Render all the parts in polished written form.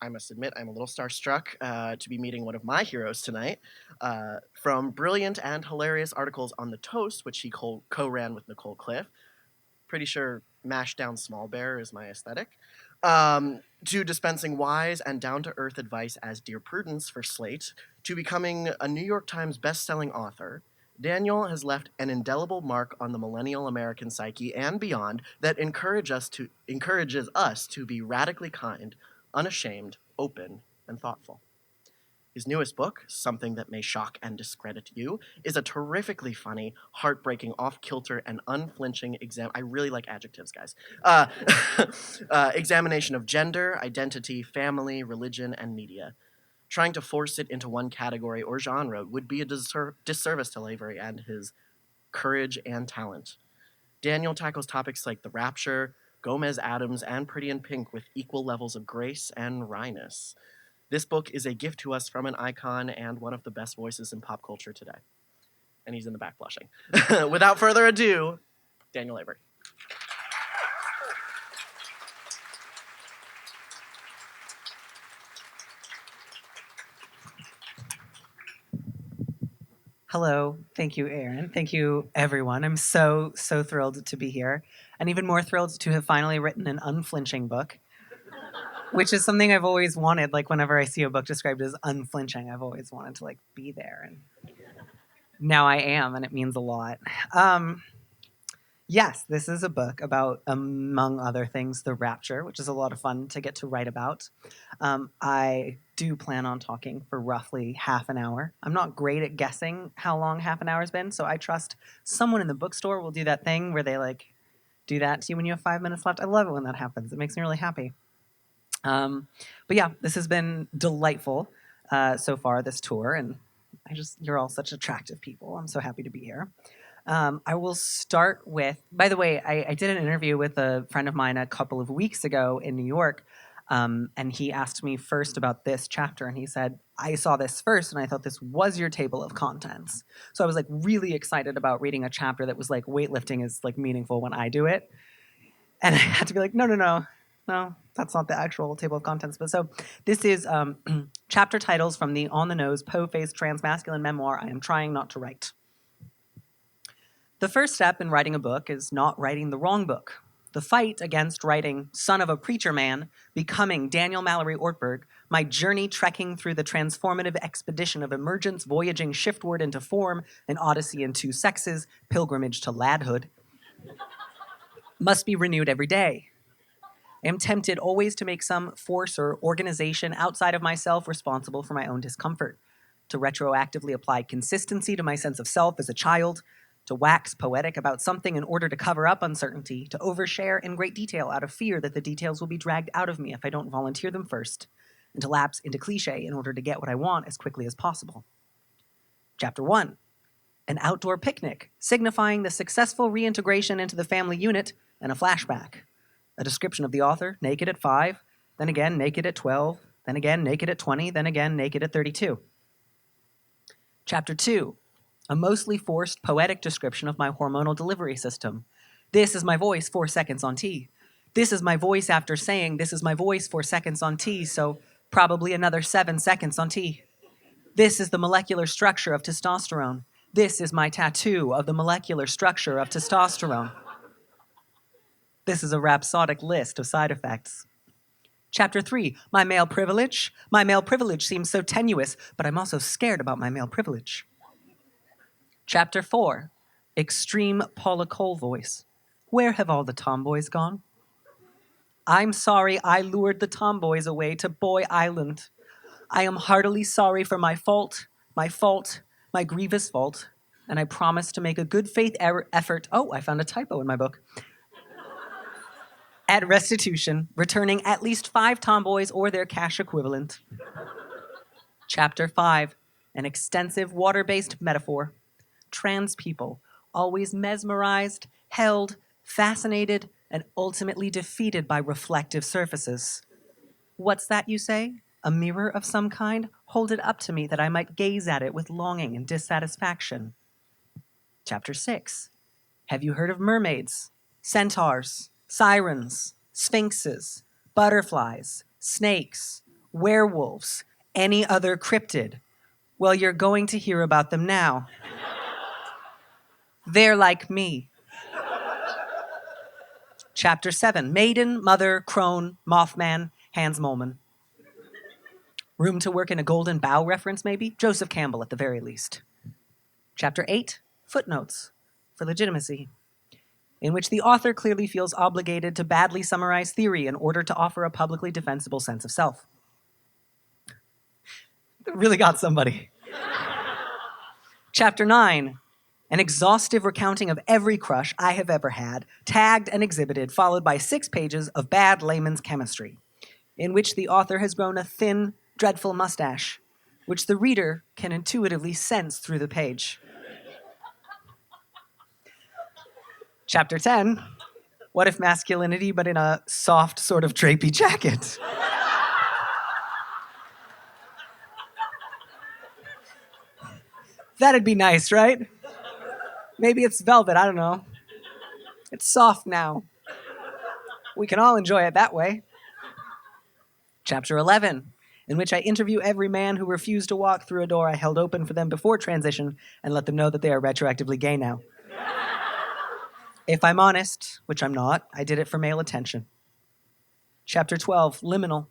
I must admit, I'm a little starstruck to be meeting one of my heroes tonight. From brilliant and hilarious articles on The Toast, which he co-ran with Nicole Cliff. Pretty sure mashed down small bear is my aesthetic. To dispensing wise and down-to-earth advice as Dear Prudence for Slate, to becoming a New York Times best-selling author, Daniel has left an indelible mark on the millennial American psyche and beyond that encourages us to be radically kind, unashamed, open, and thoughtful. His newest book, Something That May Shock and Discredit You, is a terrifically funny, heartbreaking, off-kilter, and unflinching I really like adjectives, guys. Examination of gender, identity, family, religion, and media. Trying to force it into one category or genre would be a disservice to Lavery and his courage and talent. Daniel tackles topics like the rapture, Gomez Adams, and Pretty in Pink with equal levels of grace and wryness. This book is a gift to us from an icon and one of the best voices in pop culture today. And he's in the back blushing. Without further ado, Daniel Lavery. Hello. Thank you, Aaron. Thank you, everyone. I'm so thrilled to be here. And even more thrilled to have finally written an unflinching book, which is something I've always wanted. Like, whenever I see a book described as unflinching, I've always wanted to, be there. And now I am, and it means a lot. Yes, this is a book about, among other things, the rapture, which is a lot of fun to get to write about. I do plan on talking for roughly half an hour. I'm not great at guessing how long half an hour has been, so I trust someone in the bookstore will do that thing where they do that to you when you have 5 minutes left. I love it when that happens. It makes me really happy. But yeah, this has been delightful so far, this tour, and you're all such attractive people. I'm so happy to be here. I will start with, by the way, I did an interview with a friend of mine a couple of weeks ago in New York, and he asked me first about this chapter, and he said, I saw this first, and I thought this was your table of contents. So I was really excited about reading a chapter that was weightlifting is meaningful when I do it. And I had to be no, that's not the actual table of contents. But so this is chapter titles from the on-the-nose, po-faced, transmasculine memoir I am trying not to write. The first step in writing a book is not writing the wrong book. The fight against writing Son of a Preacher Man, becoming Daniel Mallory Ortberg, my journey trekking through the transformative expedition of emergence, voyaging shiftward into form, an odyssey in two sexes, pilgrimage to ladhood, must be renewed every day. I am tempted always to make some force or organization outside of myself responsible for my own discomfort, to retroactively apply consistency to my sense of self as a child, to wax poetic about something in order to cover up uncertainty, to overshare in great detail out of fear that the details will be dragged out of me if I don't volunteer them first, and to lapse into cliche in order to get what I want as quickly as possible. Chapter 1. An outdoor picnic, signifying the successful reintegration into the family unit, and a flashback. A description of the author, naked at 5, then again naked at 12, then again naked at 20, then again naked at 32. Chapter 2. A mostly forced poetic description of my hormonal delivery system. This is my voice 4 seconds on T. This is my voice after saying this is my voice 4 seconds on T, so probably another 7 seconds on T. This is the molecular structure of testosterone. This is my tattoo of the molecular structure of testosterone. This is a rhapsodic list of side effects. Chapter 3, my male privilege. My male privilege seems so tenuous, but I'm also scared about my male privilege. Chapter 4, extreme Paula Cole voice. Where have all the tomboys gone? I'm sorry I lured the tomboys away to Boy Island. I am heartily sorry for my fault, my grievous fault, and I promise to make a good faith effort. Oh, I found a typo in my book. At restitution, returning at least 5 tomboys or their cash equivalent. Chapter 5, an extensive water-based metaphor. Trans people, always mesmerized, held, fascinated, and ultimately defeated by reflective surfaces. What's that, you say? A mirror of some kind? Hold it up to me that I might gaze at it with longing and dissatisfaction. Chapter 6. Have you heard of mermaids, centaurs, sirens, sphinxes, butterflies, snakes, werewolves, any other cryptid. Well, you're going to hear about them now. They're like me. Chapter 7, Maiden, Mother, Crone, Mothman, Hans Molman. Room to work in a Golden Bough reference, maybe? Joseph Campbell, at the very least. Chapter 8, Footnotes, for legitimacy, in which the author clearly feels obligated to badly summarize theory in order to offer a publicly defensible sense of self. It really got somebody. Chapter 9, an exhaustive recounting of every crush I have ever had, tagged and exhibited, followed by 6 pages of bad layman's chemistry, in which the author has grown a thin, dreadful mustache, which the reader can intuitively sense through the page. Chapter 10, what if masculinity but in a soft sort of drapey jacket? That'd be nice, right? Maybe it's velvet, I don't know. It's soft now. We can all enjoy it that way. Chapter 11, in which I interview every man who refused to walk through a door I held open for them before transition and let them know that they are retroactively gay now. If I'm honest, which I'm not, I did it for male attention. Chapter 12, Liminal,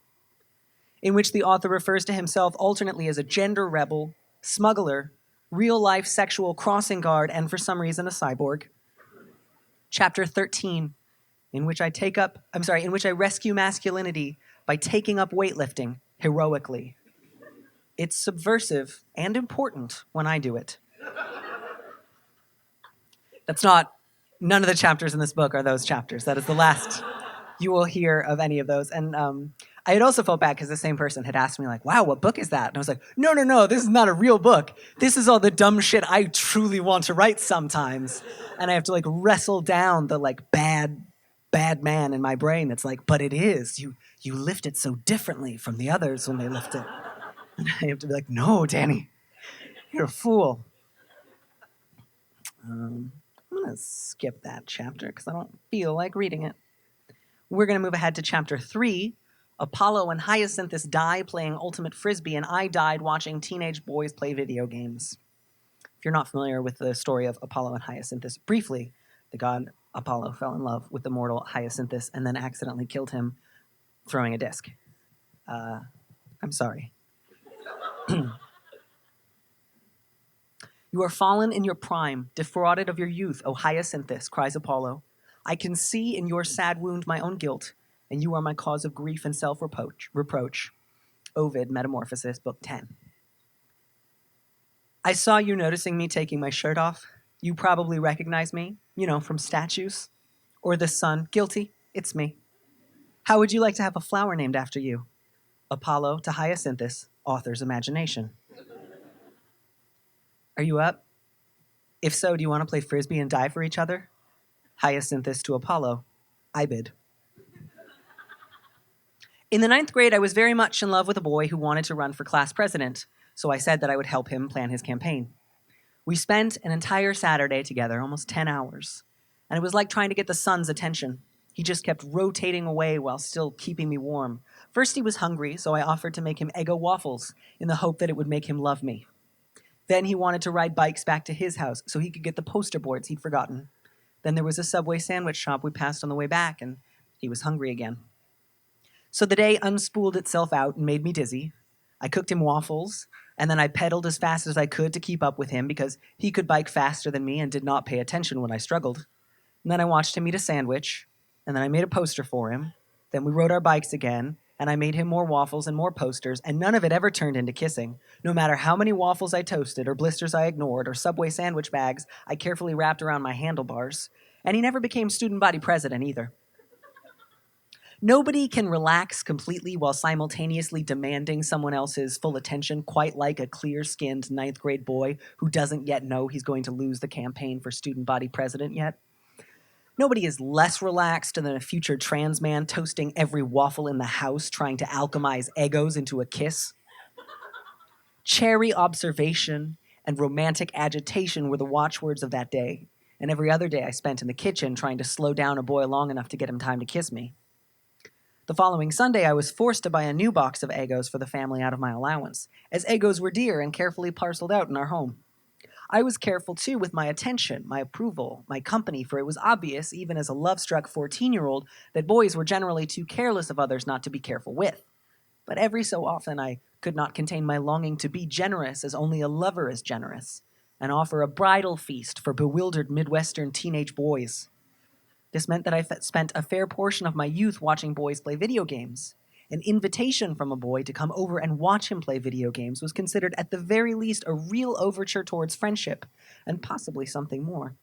in which the author refers to himself alternately as a gender rebel, smuggler, real-life sexual crossing guard, and for some reason a cyborg. Chapter 13, in which I rescue masculinity by taking up weightlifting heroically. It's subversive and important when I do it. None of the chapters in this book are those chapters. That is the last you will hear of any of those. And I had also felt bad because the same person had asked me, like, wow, what book is that? And I was like, no, this is not a real book. This is all the dumb shit I truly want to write sometimes. And I have to, like, wrestle down the, like, bad man in my brain that's like, but it is. You lift it so differently from the others when they lift it. And I have to be like, no, Danny, you're a fool. I'm going to skip that chapter because I don't feel like reading it. We're going to move ahead to chapter 3. Apollo and Hyacinth die playing ultimate frisbee, and I died watching teenage boys play video games. If you're not familiar with the story of Apollo and Hyacinth, briefly, the god Apollo fell in love with the mortal Hyacinth and then accidentally killed him throwing a disc. I'm sorry. You are fallen in your prime, defrauded of your youth, O Hyacinthus, cries Apollo. I can see in your sad wound my own guilt, and you are my cause of grief and self-reproach. Ovid, Metamorphosis, Book 10. I saw you noticing me taking my shirt off. You probably recognize me, from statues. Or the sun. Guilty, it's me. How would you like to have a flower named after you? Apollo to Hyacinthus, author's imagination. Are you up? If so, do you want to play frisbee and die for each other? Hyacinthus to Apollo, I bid. In the 9th grade, I was very much in love with a boy who wanted to run for class president, so I said that I would help him plan his campaign. We spent an entire Saturday together, almost 10 hours, and it was like trying to get the sun's attention. He just kept rotating away while still keeping me warm. First, he was hungry, so I offered to make him Eggo waffles in the hope that it would make him love me. Then he wanted to ride bikes back to his house so he could get the poster boards he'd forgotten. Then there was a Subway sandwich shop we passed on the way back, and he was hungry again. So the day unspooled itself out and made me dizzy. I cooked him waffles, and then I pedaled as fast as I could to keep up with him because he could bike faster than me and did not pay attention when I struggled. And then I watched him eat a sandwich, and then I made a poster for him. Then we rode our bikes again, and I made him more waffles and more posters, and none of it ever turned into kissing. No matter how many waffles I toasted, or blisters I ignored, or Subway sandwich bags I carefully wrapped around my handlebars. And he never became student body president either. Nobody can relax completely while simultaneously demanding someone else's full attention, quite like a clear-skinned 9th grade boy who doesn't yet know he's going to lose the campaign for student body president yet. Nobody is less relaxed than a future trans man toasting every waffle in the house trying to alchemize Eggos into a kiss. Cherry observation and romantic agitation were the watchwords of that day, and every other day I spent in the kitchen trying to slow down a boy long enough to get him time to kiss me. The following Sunday, I was forced to buy a new box of Eggos for the family out of my allowance, as Eggos were dear and carefully parceled out in our home. I was careful, too, with my attention, my approval, my company, for it was obvious, even as a love-struck 14-year-old, that boys were generally too careless of others not to be careful with. But every so often I could not contain my longing to be generous as only a lover is generous, and offer a bridal feast for bewildered Midwestern teenage boys. This meant that I spent a fair portion of my youth watching boys play video games. An invitation from a boy to come over and watch him play video games was considered at the very least a real overture towards friendship, and possibly something more.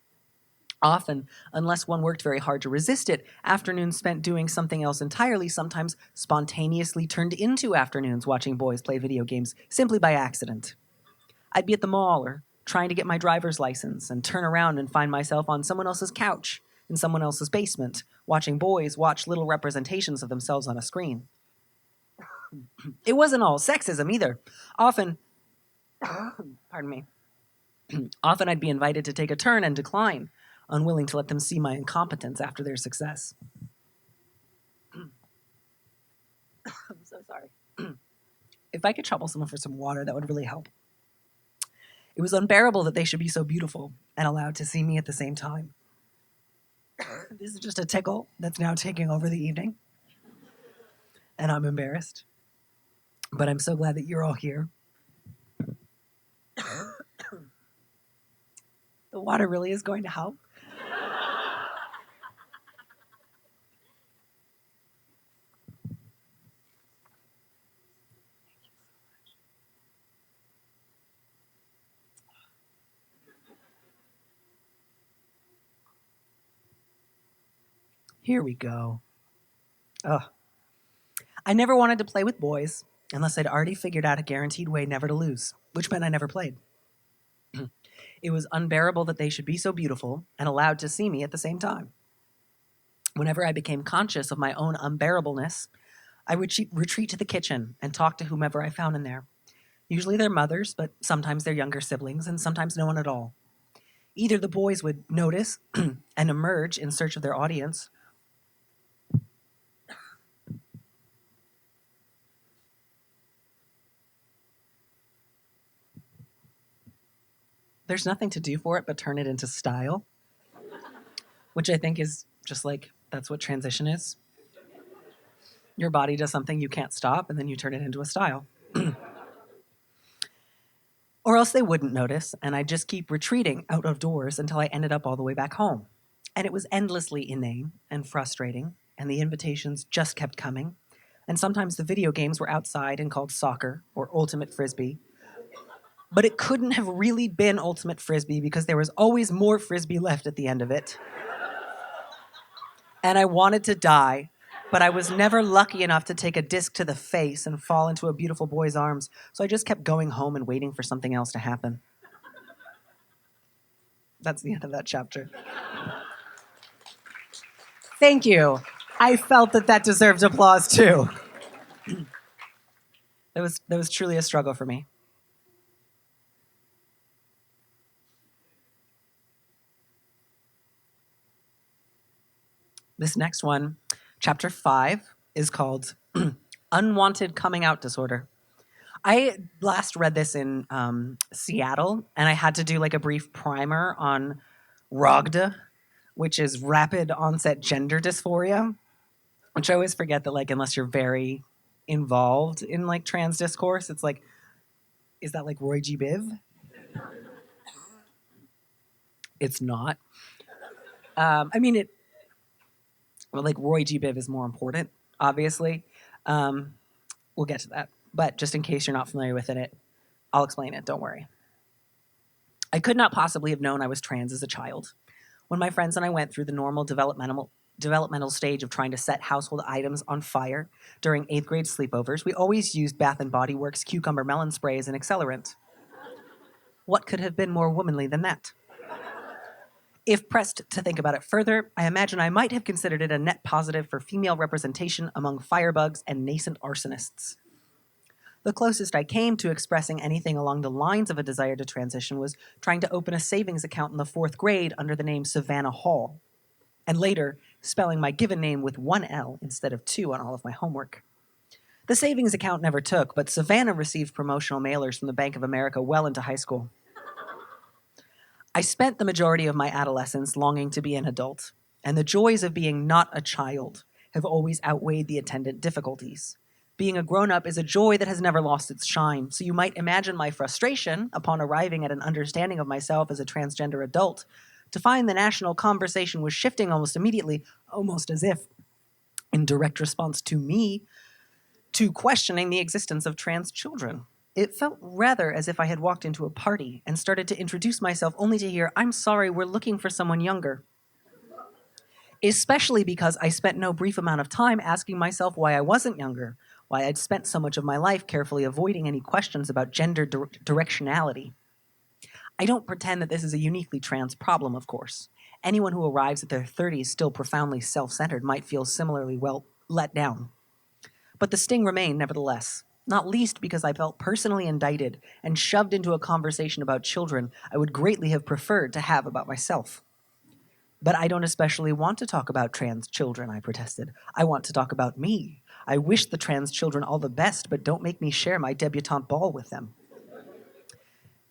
Often, unless one worked very hard to resist it, afternoons spent doing something else entirely sometimes spontaneously turned into afternoons watching boys play video games simply by accident. I'd be at the mall or trying to get my driver's license and turn around and find myself on someone else's couch in someone else's basement, watching boys watch little representations of themselves on a screen. It wasn't all sexism either. Often, pardon me, often I'd be invited to take a turn and decline, unwilling to let them see my incompetence after their success. I'm so sorry. If I could trouble someone for some water, that would really help. It was unbearable that they should be so beautiful and allowed to see me at the same time. This is just a tickle that's now taking over the evening. And I'm embarrassed. But I'm so glad that you're all here. The water really is going to help. Here we go. Ugh. I never wanted to play with boys unless I'd already figured out a guaranteed way never to lose, which meant I never played. It was unbearable that they should be so beautiful and allowed to see me at the same time. Whenever I became conscious of my own unbearableness, I would retreat to the kitchen and talk to whomever I found in there. Usually their mothers, but sometimes their younger siblings, and sometimes no one at all. Either the boys would notice and emerge in search of their audience, there's nothing to do for it but turn it into style, which I think is just like, that's what transition is. Your body does something you can't stop, and then you turn it into a style. Or else they wouldn't notice, and I'd just keep retreating out of doors until I ended up all the way back home. And it was endlessly inane and frustrating, and the invitations just kept coming. And sometimes the video games were outside and called soccer or ultimate frisbee. But it couldn't have really been ultimate frisbee because there was always more frisbee left at the end of it. And I wanted to die, but I was never lucky enough to take a disc to the face and fall into a beautiful boy's arms, so I just kept going home and waiting for something else to happen. That's the end of that chapter. Thank you. I felt that deserved applause too. That was truly a struggle for me. This next one, chapter 5, is called Unwanted Coming Out Disorder. I last read this in Seattle, and I had to do like a brief primer on ROGD, which is rapid onset gender dysphoria, which I always forget that, like, unless you're very involved in like trans discourse, it's like, is that like Roy G. Biv? It's not. Well, like Roy G. Biv is more important, obviously. We'll get to that. But just in case you're not familiar with it, I'll explain it, don't worry. I could not possibly have known I was trans as a child. When my friends and I went through the normal developmental stage of trying to set household items on fire during 8th grade sleepovers, we always used Bath & Body Works cucumber melon spray as an accelerant. What could have been more womanly than that? If pressed to think about it further, I imagine I might have considered it a net positive for female representation among firebugs and nascent arsonists. The closest I came to expressing anything along the lines of a desire to transition was trying to open a savings account in the 4th grade under the name Savannah Hall, and later spelling my given name with one L instead of two on all of my homework. The savings account never took, but Savannah received promotional mailers from the Bank of America well into high school. I spent the majority of my adolescence longing to be an adult, and the joys of being not a child have always outweighed the attendant difficulties. Being a grown-up is a joy that has never lost its shine, so you might imagine my frustration upon arriving at an understanding of myself as a transgender adult to find the national conversation was shifting almost immediately, almost as if, in direct response to me, to questioning the existence of trans children. It felt rather as if I had walked into a party and started to introduce myself only to hear, "I'm sorry, we're looking for someone younger." Especially because I spent no brief amount of time asking myself why I wasn't younger, why I'd spent so much of my life carefully avoiding any questions about gender directionality. I don't pretend that this is a uniquely trans problem, of course. Anyone who arrives at their 30s still profoundly self-centered might feel similarly well let down. But the sting remained, nevertheless, not least because I felt personally indicted and shoved into a conversation about children I would greatly have preferred to have about myself. "But I don't especially want to talk about trans children," I protested. "I want to talk about me. I wish the trans children all the best, but don't make me share my debutante ball with them."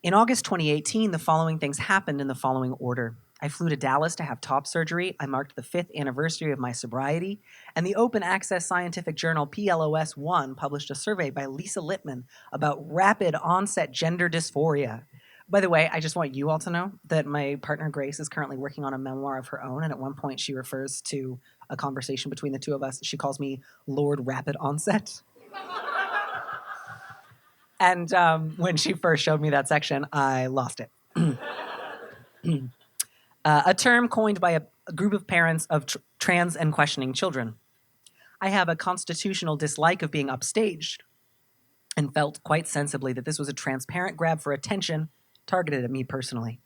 In August 2018, the following things happened in the following order. I flew to Dallas to have top surgery. I marked the 5th anniversary of my sobriety. And the open access scientific journal PLOS One published a survey by Lisa Littman about rapid onset gender dysphoria. By the way, I just want you all to know that my partner Grace is currently working on a memoir of her own. And at one point she refers to a conversation between the two of us. She calls me Lord Rapid Onset. And when she first showed me that section, I lost it. A term coined by a group of parents of trans and questioning children. I have a constitutional dislike of being upstaged and felt quite sensibly that this was a transparent grab for attention targeted at me personally.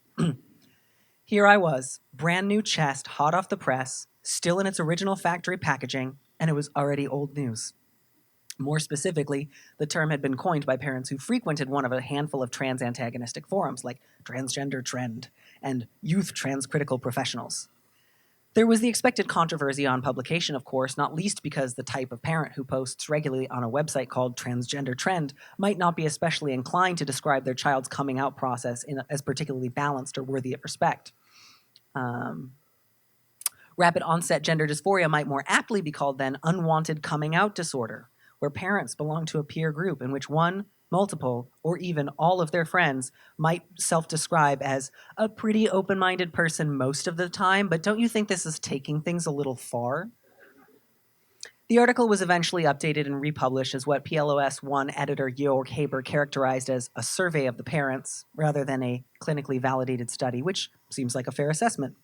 Here I was, brand new chest, hot off the press, still in its original factory packaging, and it was already old news. More specifically, the term had been coined by parents who frequented one of a handful of trans antagonistic forums like Transgender Trend and Youth Transcritical Professionals. There was the expected controversy on publication, of course, not least because the type of parent who posts regularly on a website called Transgender Trend might not be especially inclined to describe their child's coming out process as particularly balanced or worthy of respect. Rapid onset gender dysphoria might more aptly be called then unwanted coming out disorder, where parents belong to a peer group in which one, multiple, or even all of their friends might self-describe as a pretty open-minded person most of the time, but don't you think this is taking things a little far? The article was eventually updated and republished as what PLOS One editor Georg Haber characterized as a survey of the parents, rather than a clinically validated study, which seems like a fair assessment.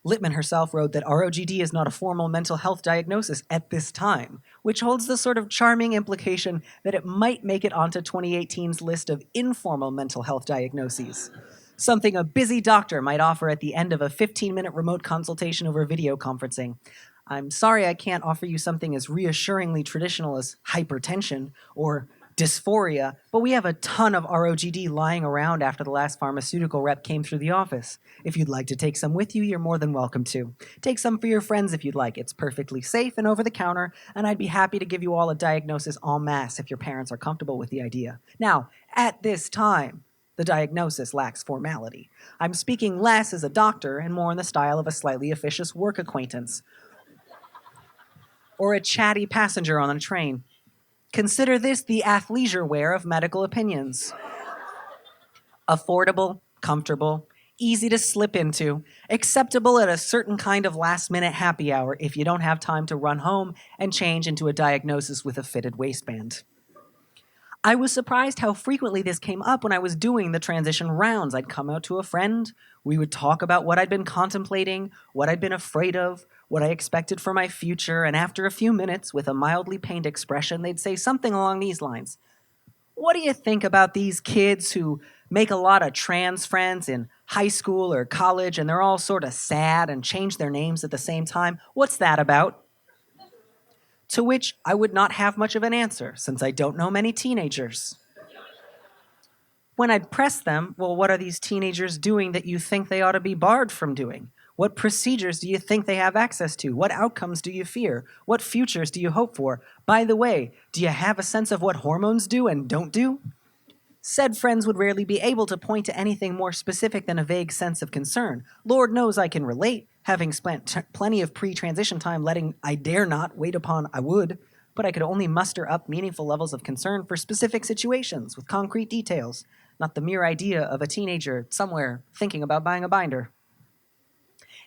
Littman herself wrote that ROGD is not a formal mental health diagnosis at this time, which holds the sort of charming implication that it might make it onto 2018's list of informal mental health diagnoses, something a busy doctor might offer at the end of a 15-minute remote consultation over video conferencing. "I'm sorry I can't offer you something as reassuringly traditional as hypertension or dysphoria, but we have a ton of ROGD lying around after the last pharmaceutical rep came through the office. If you'd like to take some with you, you're more than welcome to. Take some for your friends if you'd like. It's perfectly safe and over the counter, and I'd be happy to give you all a diagnosis en masse if your parents are comfortable with the idea. Now, at this time, the diagnosis lacks formality. I'm speaking less as a doctor and more in the style of a slightly officious work acquaintance or a chatty passenger on a train. Consider this the athleisure wear of medical opinions. Affordable, comfortable, easy to slip into, acceptable at a certain kind of last-minute happy hour if you don't have time to run home and change into a diagnosis with a fitted waistband." I was surprised how frequently this came up when I was doing the transition rounds. I'd come out to a friend, we would talk about what I'd been contemplating, what I'd been afraid of, what I expected for my future, and after a few minutes, with a mildly pained expression, they'd say something along these lines. "What do you think about these kids who make a lot of trans friends in high school or college and they're all sort of sad and change their names at the same time? What's that about?" To which I would not have much of an answer, since I don't know many teenagers. When I'd press them, "Well, what are these teenagers doing that you think they ought to be barred from doing? What procedures do you think they have access to? What outcomes do you fear? What futures do you hope for? By the way, do you have a sense of what hormones do and don't do? Said friends would rarely be able to point to anything more specific than a vague sense of concern. Lord knows I can relate, having spent plenty of pre-transition time letting I dare not wait upon I would, but I could only muster up meaningful levels of concern for specific situations with concrete details, not the mere idea of a teenager somewhere thinking about buying a binder.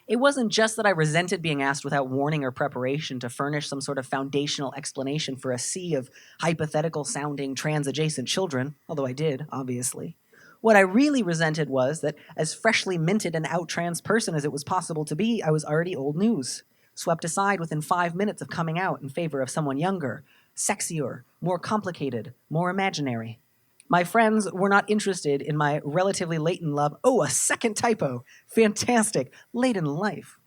It wasn't just that I resented being asked without warning or preparation to furnish some sort of foundational explanation for a sea of hypothetical-sounding trans-adjacent children, although I did, obviously. What I really resented was that, as freshly minted and out-trans person as it was possible to be, I was already old news, swept aside within 5 minutes of coming out in favor of someone younger, sexier, more complicated, more imaginary. My friends were not interested in my relatively latent love. Oh, a second typo. Fantastic. Late in life.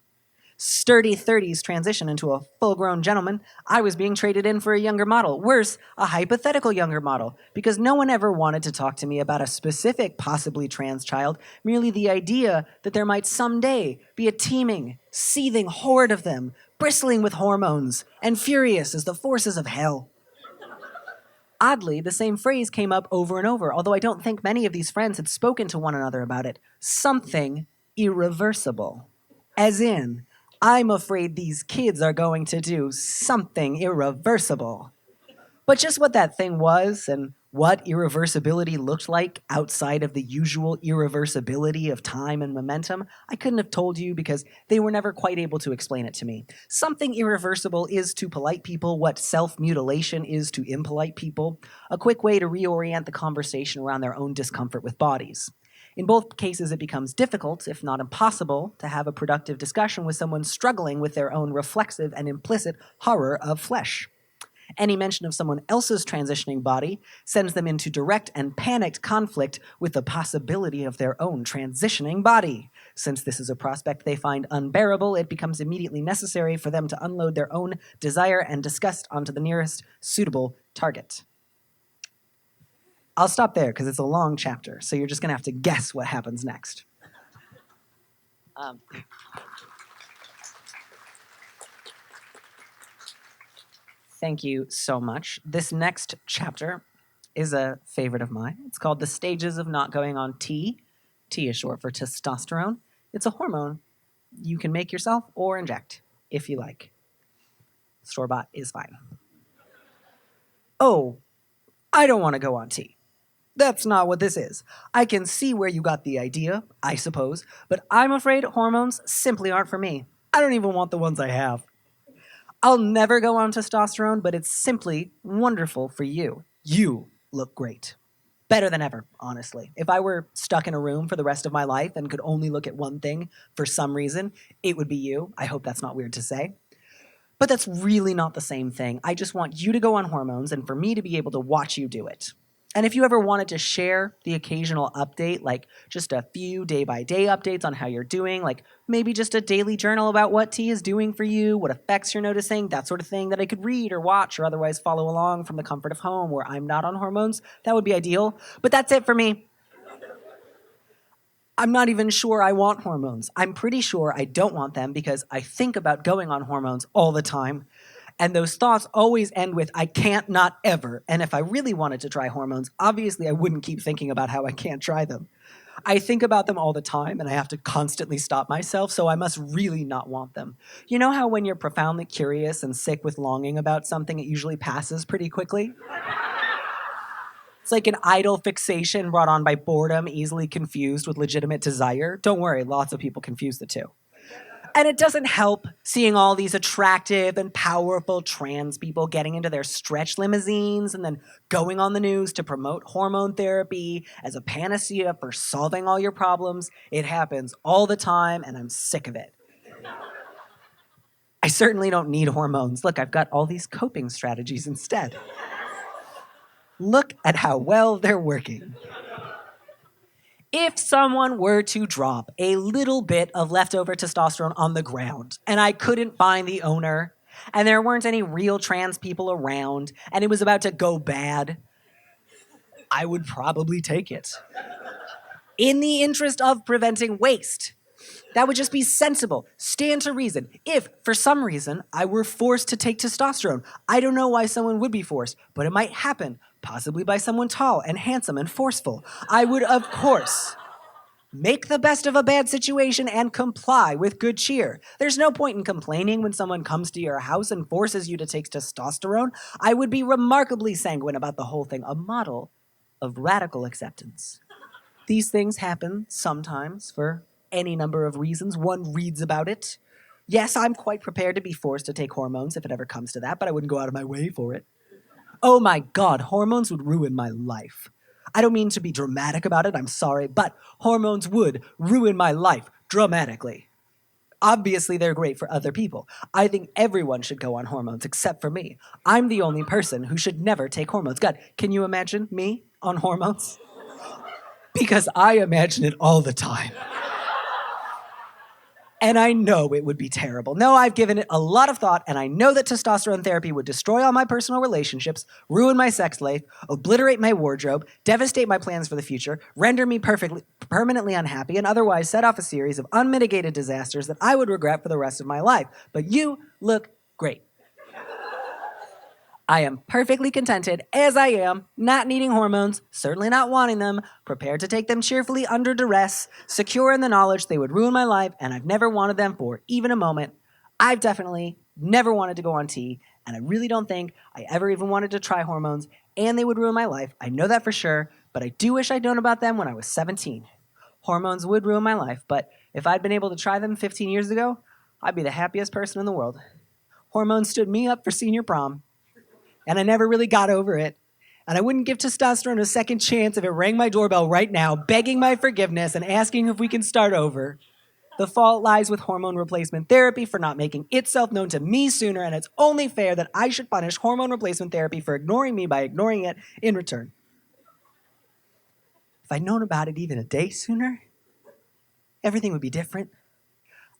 Sturdy 30s transition into a full-grown gentleman. I was being traded in for a younger model. Worse, a hypothetical younger model. Because no one ever wanted to talk to me about a specific, possibly trans child. Merely the idea that there might someday be a teeming, seething horde of them, bristling with hormones, and furious as the forces of hell. Oddly, the same phrase came up over and over, although I don't think many of these friends had spoken to one another about it. Something irreversible. As in, I'm afraid these kids are going to do something irreversible. But just what that thing was and what irreversibility looked like outside of the usual irreversibility of time and momentum, I couldn't have told you because they were never quite able to explain it to me. Something irreversible is to polite people what self-mutilation is to impolite people, a quick way to reorient the conversation around their own discomfort with bodies. In both cases, it becomes difficult, if not impossible, to have a productive discussion with someone struggling with their own reflexive and implicit horror of flesh. Any mention of someone else's transitioning body sends them into direct and panicked conflict with the possibility of their own transitioning body. Since this is a prospect they find unbearable, it becomes immediately necessary for them to unload their own desire and disgust onto the nearest suitable target. I'll stop there because it's a long chapter, so you're just going to have to guess what happens next. Thank you so much. This next chapter is a favorite of mine. It's called The Stages of Not Going on T. T is short for testosterone. It's a hormone you can make yourself or inject, if you like. Store-bought is fine. Oh, I don't want to go on T. That's not what this is. I can see where you got the idea, I suppose, but I'm afraid hormones simply aren't for me. I don't even want the ones I have. I'll never go on testosterone, but it's simply wonderful for you. You look great. Better than ever, honestly. If I were stuck in a room for the rest of my life and could only look at one thing for some reason, it would be you. I hope that's not weird to say. But that's really not the same thing. I just want you to go on hormones and for me to be able to watch you do it. And if you ever wanted to share the occasional update, like just a few day-by-day updates on how you're doing, like maybe just a daily journal about what tea is doing for you, what effects you're noticing, that sort of thing that I could read or watch or otherwise follow along from the comfort of home where I'm not on hormones, that would be ideal. But that's it for me. I'm not even sure I want hormones. I'm pretty sure I don't want them because I think about going on hormones all the time. And those thoughts always end with, I can't, not ever. And if I really wanted to try hormones, obviously I wouldn't keep thinking about how I can't try them. I think about them all the time, and I have to constantly stop myself, so I must really not want them. You know how when you're profoundly curious and sick with longing about something, it usually passes pretty quickly? It's like an idle fixation brought on by boredom, easily confused with legitimate desire. Don't worry, lots of people confuse the two. And it doesn't help seeing all these attractive and powerful trans people getting into their stretch limousines and then going on the news to promote hormone therapy as a panacea for solving all your problems. It happens all the time, and I'm sick of it. I certainly don't need hormones. Look, I've got all these coping strategies instead. Look at how well they're working. If someone were to drop a little bit of leftover testosterone on the ground and I couldn't find the owner and there weren't any real trans people around and it was about to go bad, I would probably take it. In the interest of preventing waste. That would just be sensible. Stand to reason. If, for some reason, I were forced to take testosterone, I don't know why someone would be forced, but it might happen, possibly by someone tall and handsome and forceful. I would, of course, make the best of a bad situation and comply with good cheer. There's no point in complaining when someone comes to your house and forces you to take testosterone. I would be remarkably sanguine about the whole thing, a model of radical acceptance. These things happen sometimes for any number of reasons. One reads about it. Yes, I'm quite prepared to be forced to take hormones if it ever comes to that, but I wouldn't go out of my way for it. Oh my God, hormones would ruin my life. I don't mean to be dramatic about it, I'm sorry, but hormones would ruin my life dramatically. Obviously, they're great for other people. I think everyone should go on hormones except for me. I'm the only person who should never take hormones. God, can you imagine me on hormones? Because I imagine it all the time. And I know it would be terrible. No, I've given it a lot of thought, and I know that testosterone therapy would destroy all my personal relationships, ruin my sex life, obliterate my wardrobe, devastate my plans for the future, render me permanently unhappy, and otherwise set off a series of unmitigated disasters that I would regret for the rest of my life. But you look great. I am perfectly contented as I am, not needing hormones, certainly not wanting them, prepared to take them cheerfully under duress, secure in the knowledge they would ruin my life, and I've never wanted them for even a moment. I've definitely never wanted to go on T, and I really don't think I ever even wanted to try hormones, and they would ruin my life. I know that for sure, but I do wish I'd known about them when I was 17. Hormones would ruin my life, but if I'd been able to try them 15 years ago, I'd be the happiest person in the world. Hormones stood me up for senior prom. And I never really got over it. And I wouldn't give testosterone a second chance if it rang my doorbell right now, begging my forgiveness and asking if we can start over. The fault lies with hormone replacement therapy for not making itself known to me sooner, and it's only fair that I should punish hormone replacement therapy for ignoring me by ignoring it in return. If I'd known about it even a day sooner, everything would be different.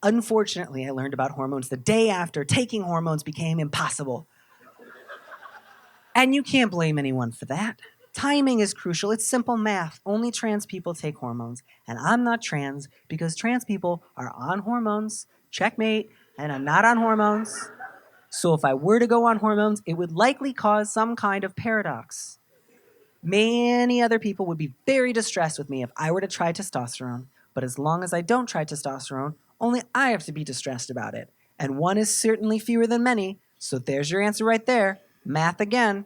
Unfortunately, I learned about hormones the day after taking hormones became impossible. And you can't blame anyone for that. Timing is crucial. It's simple math. Only trans people take hormones. And I'm not trans because trans people are on hormones. Checkmate. And I'm not on hormones. So if I were to go on hormones, it would likely cause some kind of paradox. Many other people would be very distressed with me if I were to try testosterone. But as long as I don't try testosterone, only I have to be distressed about it. And one is certainly fewer than many. So there's your answer right there. Math again.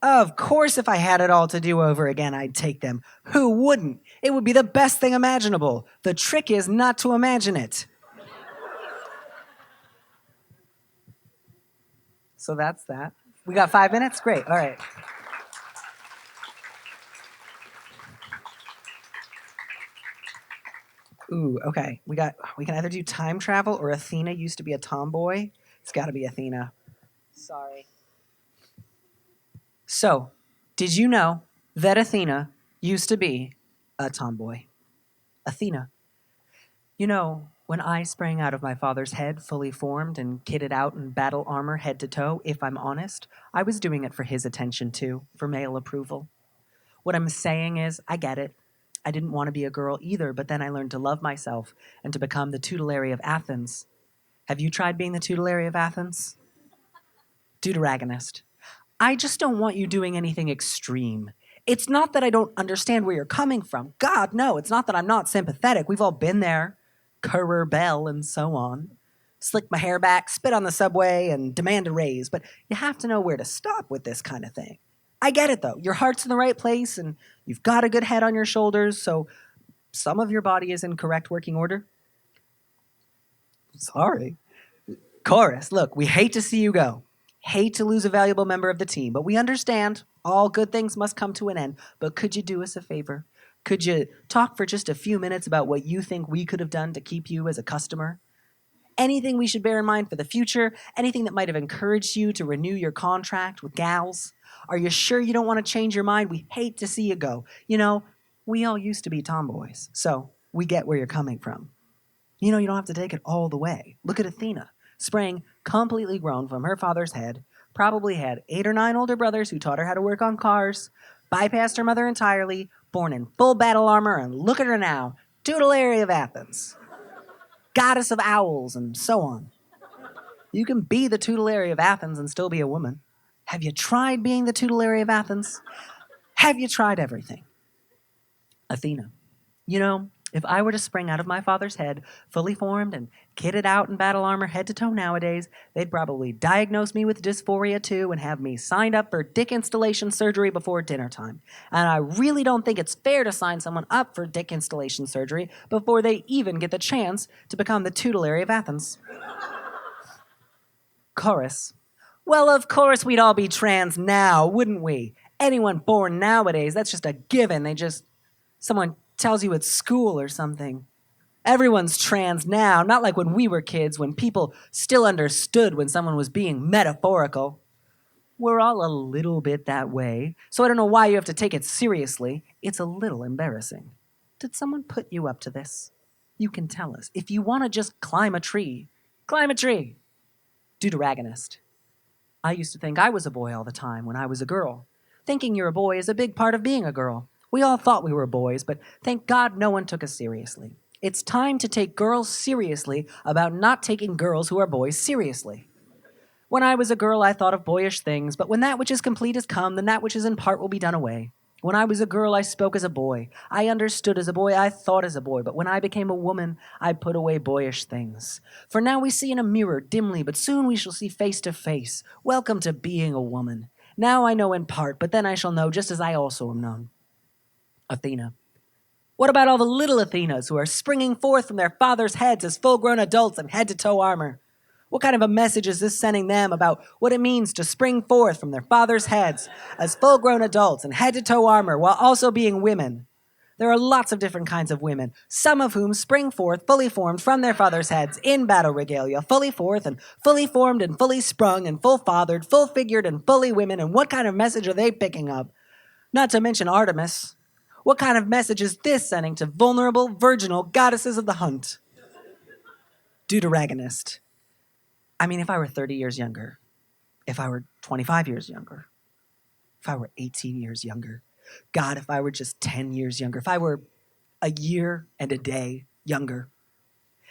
Of course, if I had it all to do over again, I'd take them. Who wouldn't? It would be the best thing imaginable. The trick is not to imagine it. So that's that. We got 5 minutes? Great. All right. Ooh, okay. We can either do time travel or Athena used to be a tomboy. It's got to be Athena. Sorry. So, did you know that Athena used to be a tomboy? Athena. You know, when I sprang out of my father's head, fully formed and kitted out in battle armor head to toe, if I'm honest, I was doing it for his attention too, for male approval. What I'm saying is, I get it. I didn't want to be a girl either, but then I learned to love myself and to become the tutelary of Athens. Have you tried being the tutelary of Athens? Deuteragonist. I just don't want you doing anything extreme. It's not that I don't understand where you're coming from. God, no, it's not that I'm not sympathetic. We've all been there. Currer Bell and so on. Slick my hair back, spit on the subway, and demand a raise. But you have to know where to stop with this kind of thing. I get it, though. Your heart's in the right place, and you've got a good head on your shoulders, so some of your body is in correct working order. Sorry. Chorus, look, we hate to see you go. Hate to lose a valuable member of the team, but we understand all good things must come to an end. But could you do us a favor? Could you talk for just a few minutes about what you think we could have done to keep you as a customer? Anything we should bear in mind for the future? Anything that might have encouraged you to renew your contract with gals? Are you sure you don't want to change your mind? We hate to see you go. You know, we all used to be tomboys, so we get where you're coming from. You know, you don't have to take it all the way. Look at Athena. Sprang completely grown from her father's head, probably had 8 or 9 older brothers who taught her how to work on cars, bypassed her mother entirely, born in full battle armor, and look at her now, tutelary of Athens, goddess of owls, and so on. You can be the tutelary of Athens and still be a woman. Have you tried being the tutelary of Athens? Have you tried everything? Athena. You know, if I were to spring out of my father's head, fully formed and kitted out in battle armor head to toe nowadays, they'd probably diagnose me with dysphoria too and have me signed up for dick installation surgery before dinner time. And I really don't think it's fair to sign someone up for dick installation surgery before they even get the chance to become the tutelary of Athens. Chorus. Well, of course we'd all be trans now, wouldn't we? Anyone born nowadays, that's just a given. Someone tells you at school or something. Everyone's trans now, not like when we were kids, when people still understood when someone was being metaphorical. We're all a little bit that way, so I don't know why you have to take it seriously. It's a little embarrassing. Did someone put you up to this? You can tell us. If you want to just climb a tree, climb a tree. Deuteragonist. I used to think I was a boy all the time when I was a girl. Thinking you're a boy is a big part of being a girl. We all thought we were boys, but thank God no one took us seriously. It's time to take girls seriously about not taking girls who are boys seriously. When I was a girl, I thought of boyish things, but when that which is complete is come, then that which is in part will be done away. When I was a girl, I spoke as a boy. I understood as a boy. I thought as a boy. But when I became a woman, I put away boyish things. For now we see in a mirror, dimly, but soon we shall see face to face. Welcome to being a woman. Now I know in part, but then I shall know just as I also am known. Athena. What about all the little Athenas who are springing forth from their fathers' heads as full-grown adults in head-to-toe armor? What kind of a message is this sending them about what it means to spring forth from their fathers' heads as full-grown adults in head-to-toe armor while also being women? There are lots of different kinds of women, some of whom spring forth fully formed from their fathers' heads in battle regalia, fully forth and fully formed and fully sprung and full-fathered, full-figured and fully women, and what kind of message are they picking up? Not to mention Artemis. What kind of message is this sending to vulnerable, virginal goddesses of the hunt? Deuteragonist. I mean, if I were 30 years younger, if I were 25 years younger, if I were 18 years younger, God, if I were just 10 years younger, if I were a year and a day younger,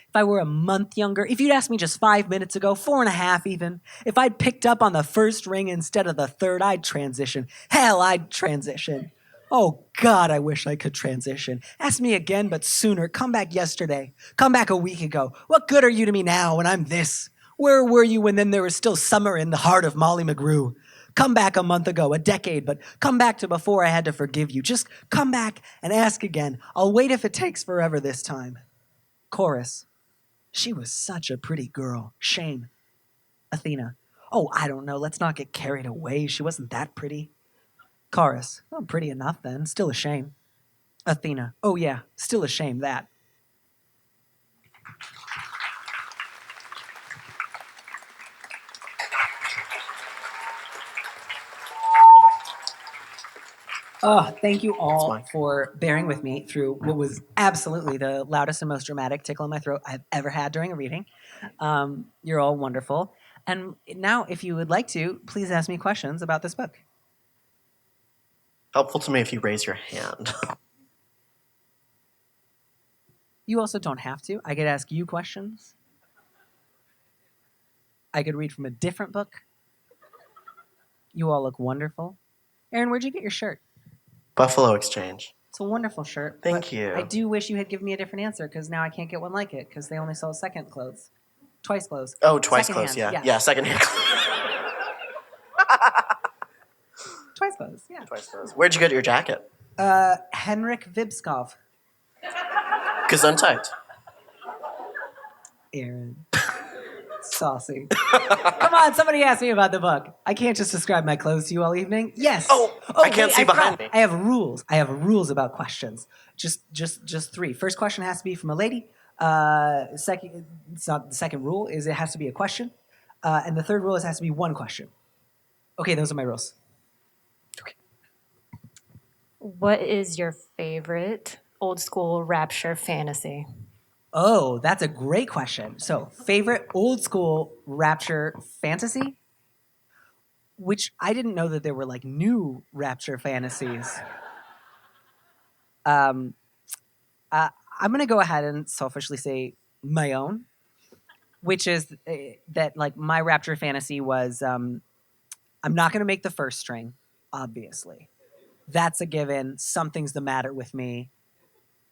if I were a month younger, if you'd asked me just 5 minutes ago, 4.5 even, if I'd picked up on the first ring instead of the third, I'd transition. Hell, I'd transition. Oh, God, I wish I could transition. Ask me again, but sooner. Come back yesterday. Come back a week ago. What good are you to me now when I'm this? Where were you when then there was still summer in the heart of Molly McGrew? Come back a month ago, a decade, but come back to before I had to forgive you. Just come back and ask again. I'll wait if it takes forever this time. Chorus. She was such a pretty girl. Shame. Athena. Oh, I don't know. Let's not get carried away. She wasn't that pretty. Chorus. Oh, pretty enough then. Still a shame. Athena. Oh yeah, still a shame that. Oh, thank you all for bearing with me through what was absolutely the loudest and most dramatic tickle in my throat I've ever had during a reading. You're all wonderful. And now, if you would like to, please ask me questions about this book. Helpful to me if you raise your hand. You also don't have to. I could ask you questions. I could read from a different book. You all look wonderful. Aaron, where'd you get your shirt? Buffalo Exchange. It's a wonderful shirt. Thank you. I do wish you had given me a different answer because now I can't get one like it because they only sell second clothes. Twice clothes. Oh, twice Second clothes, hand, yeah. Yeah, second hand clothes. Twice clothes, yeah. Twice clothes. Where'd you get your jacket? Henrik Vibskov. Gesundheit. Aaron. Saucy. Come on, somebody asked me about the book. I can't just describe my clothes to you all evening. Yes. Oh, I can't see behind me. I have rules. I have rules about questions. Just 3. First question has to be from a lady. Second, it's not the second rule. Is it has to be a question, and the third rule is it has to be one question. Okay, those are my rules. Okay. What is your favorite old school rapture fantasy? Oh, that's a great question. So, favorite old school rapture fantasy? Which I didn't know that there were like new rapture fantasies. I'm going to go ahead and selfishly say my own, which is that like my rapture fantasy was I'm not going to make the first string, obviously. That's a given. Something's the matter with me.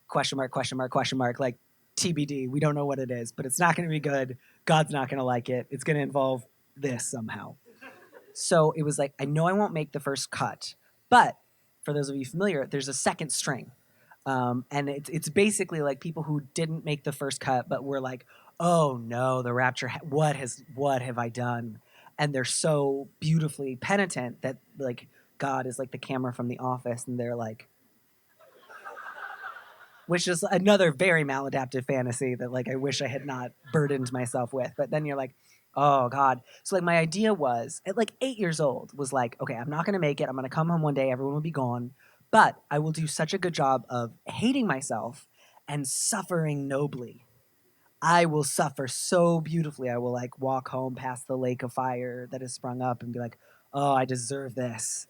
Question mark, question mark, question mark. Like TBD. We don't know what it is, but it's not going to be good. God's not going to like it. It's going to involve this somehow. So it was like, I know I won't make the first cut, but for those of you familiar, there's a second string. And it's basically like people who didn't make the first cut, but were like, oh no, the rapture, what have I done? And they're so beautifully penitent that like God is like the camera from The Office, and they're like, which is another very maladaptive fantasy that like I wish I had not burdened myself with. But then you're like, oh God. So like my idea was at like 8 years old was like, okay, I'm not gonna make it. I'm gonna come home one day, everyone will be gone, but I will do such a good job of hating myself and suffering nobly. I will suffer so beautifully. I will like walk home past the lake of fire that has sprung up and be like, oh, I deserve this.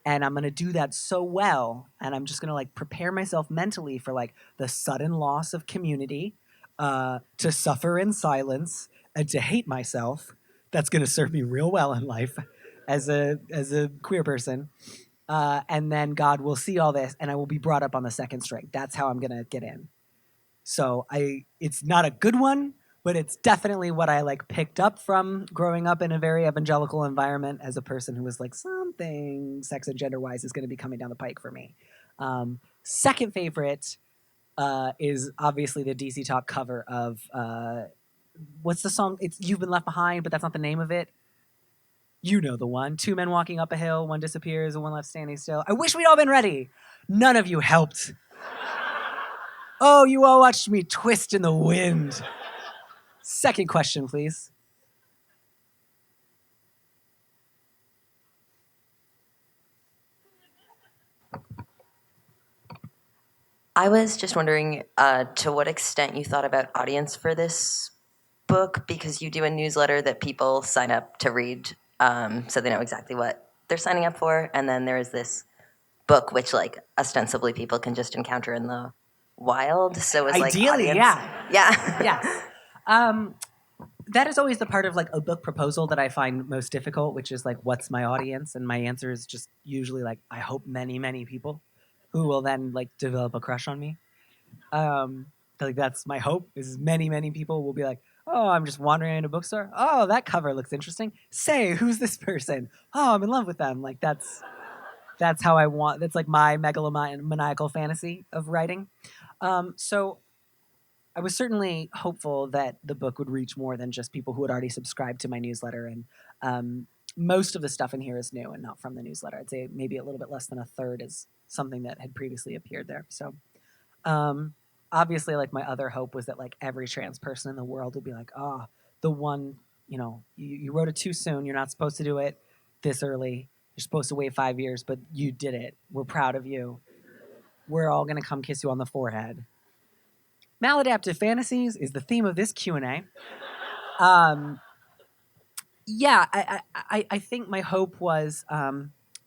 And I'm going to do that so well, and I'm just going to like prepare myself mentally for like the sudden loss of community, to suffer in silence and to hate myself. That's going to serve me real well in life as a queer person. And then God will see all this, and I will be brought up on the second string. That's how I'm going to get in. So it's not a good one, but it's definitely what I like picked up from growing up in a very evangelical environment as a person who was like, something sex and gender wise is going to be coming down the pike for me. Second favorite is obviously the DC Talk cover of what's the song? It's You've Been Left Behind, but that's not the name of it. You know the one. Two men walking up a hill, one disappears and one left standing still. I wish we'd all been ready. None of you helped. Oh, you all watched me twist in the wind. Second question, please. I was just wondering to what extent you thought about audience for this book, because you do a newsletter that people sign up to read, so they know exactly what they're signing up for, and then there is this book which like ostensibly people can just encounter in the wild. So it's like Ideally, audience. yeah. Yes. That is always the part of like a book proposal that I find most difficult, which is like, what's my audience? And my answer is just usually like, I hope many, many people who will then like develop a crush on me. Like that's my hope is many, many people will be like, oh, I'm just wandering in a bookstore. Oh, that cover looks interesting. Say, who's this person? Oh, I'm in love with them. Like that's how I want. That's like my megalomaniacal fantasy of writing. So I was certainly hopeful that the book would reach more than just people who had already subscribed to my newsletter. And most of the stuff in here is new and not from the newsletter. I'd say maybe a little bit less than a third is something that had previously appeared there. So obviously, like my other hope was that like every trans person in the world would be like, oh, the one, you wrote it too soon. You're not supposed to do it this early. You're supposed to wait 5 years, but you did it. We're proud of you. We're all going to come kiss you on the forehead. Maladaptive fantasies is the theme of this Q&A. Yeah, I think my hope was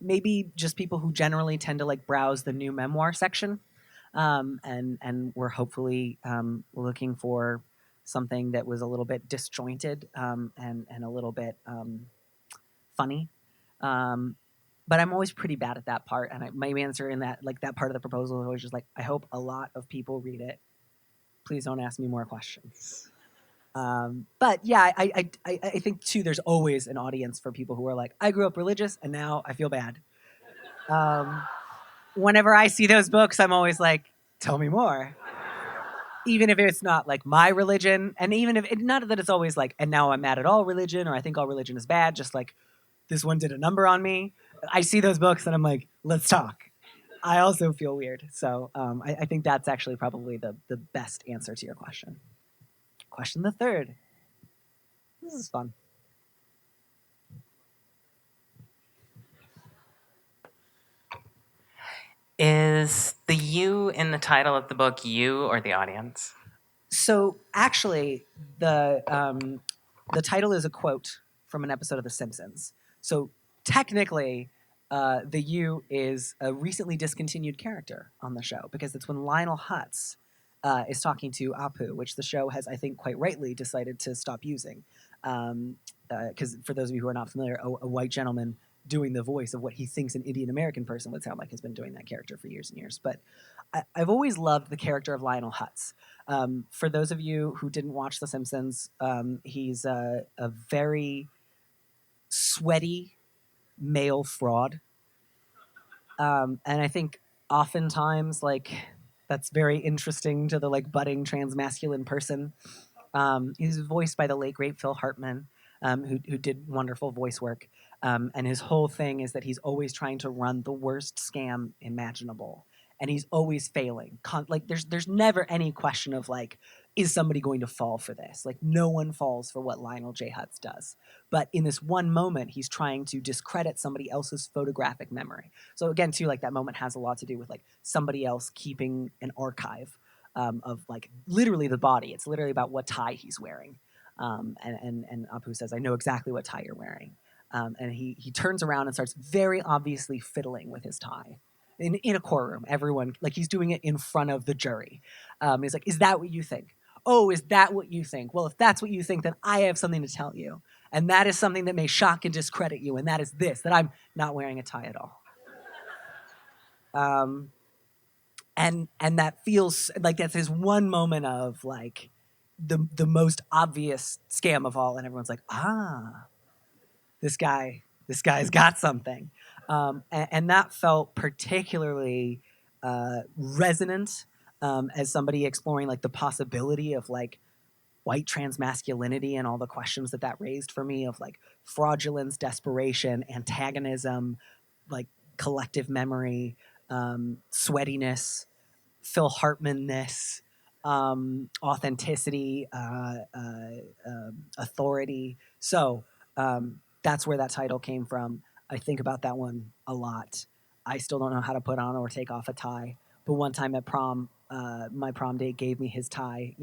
maybe just people who generally tend to like browse the new memoir section, and we're hopefully looking for something that was a little bit disjointed, and a little bit funny. But I'm always pretty bad at that part, and my answer in that that part of the proposal is always just like, I hope a lot of people read it. Please don't ask me more questions. But yeah, I think too, there's always an audience for people who are like, I grew up religious and now I feel bad. Whenever I see those books, I'm always like, tell me more. Even if it's not like my religion, and even if not that it's always like, and now I'm mad at all religion, or I think all religion is bad, just like this one did a number on me. I see those books and I'm like, let's talk. I also feel weird. So I think that's actually probably the best answer to your question. Question the third. This is fun. Is the you in the title of the book you or the audience? So actually, the title is a quote from an episode of The Simpsons. So technically, the you is a recently discontinued character on the show, because it's when Lionel Hutz is talking to Apu, which the show has, I think, quite rightly decided to stop using. Because for those of you who are not familiar, a white gentleman doing the voice of what he thinks an Indian American person would sound like has been doing that character for years and years. But I've always loved the character of Lionel Hutz. For those of you who didn't watch The Simpsons, he's a very sweaty male fraud. And I think oftentimes, like, that's very interesting to the, like, budding transmasculine person. He's voiced by the late, great Phil Hartman, who did wonderful voice work. And his whole thing is that he's always trying to run the worst scam imaginable. And he's always failing. Like, there's never any question of, like, is somebody going to fall for this? Like, no one falls for what Lionel J. Hutz does. But in this one moment, he's trying to discredit somebody else's photographic memory. So again, too, like, that moment has a lot to do with, like, somebody else keeping an archive of, like, literally the body. It's literally about what tie he's wearing. And Apu says, I know exactly what tie you're wearing. And he turns around and starts very obviously fiddling with his tie. In a courtroom, everyone, like, he's doing it in front of the jury. He's like, is that what you think? Oh, is that what you think? Well, if that's what you think, then I have something to tell you. And that is something that may shock and discredit you. And that is this, that I'm not wearing a tie at all. And that feels like that's his one moment of, like, the most obvious scam of all. And everyone's like, this guy's got something. And that felt particularly resonant as somebody exploring, like, the possibility of, like, white transmasculinity and all the questions that raised for me of, like, fraudulence, desperation, antagonism, like, collective memory, sweatiness, Phil Hartman-ness, authenticity, authority. So that's where that title came from. I think about that one a lot. I still don't know how to put on or take off a tie. But one time at prom, my prom date gave me his tie,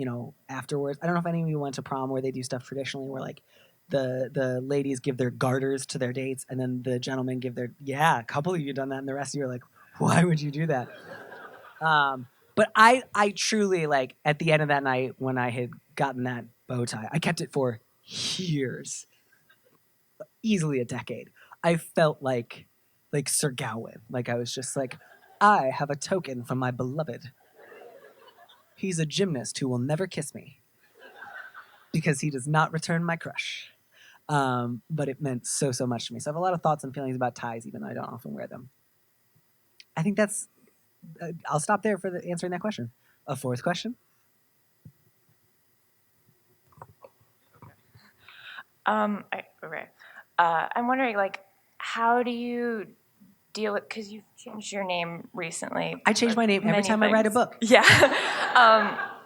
afterwards. I don't know if any of you went to prom where they do stuff traditionally where, like, the ladies give their garters to their dates and then the gentlemen give their, a couple of you done that and the rest of you are like, why would you do that? But I truly, like, at the end of that night when I had gotten that bow tie, I kept it for years, easily a decade. I felt like Sir Gawain. Like, I was just like, I have a token from my beloved. He's a gymnast who will never kiss me because he does not return my crush. But it meant so much to me. So I have a lot of thoughts and feelings about ties, even though I don't often wear them. I think that's, I'll stop there for answering that question. A fourth question? I'm wondering, like, how do you deal with, because you've changed your name recently. I change my name every time I write a book. Yeah.